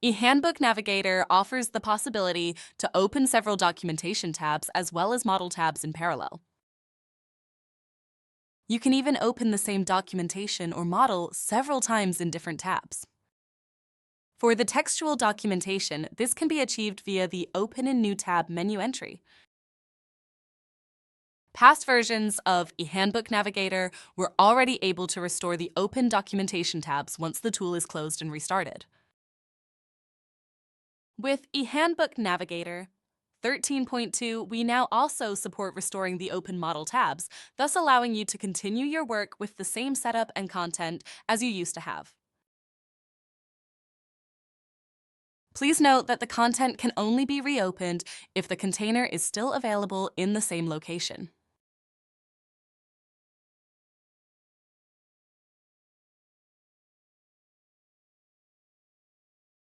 eHandbook Navigator offers the possibility to open several documentation tabs as well as model tabs in parallel. You can even open the same documentation or model several times in different tabs. For the textual documentation, this can be achieved via the Open in New Tab menu entry. Past versions of eHandbook Navigator were already able to restore the open documentation tabs once the tool is closed and restarted. With eHandbook Navigator 13.2, we now also support restoring the open model tabs, thus allowing you to continue your work with the same setup and content as you used to have. Please note that the content can only be reopened if the container is still available in the same location.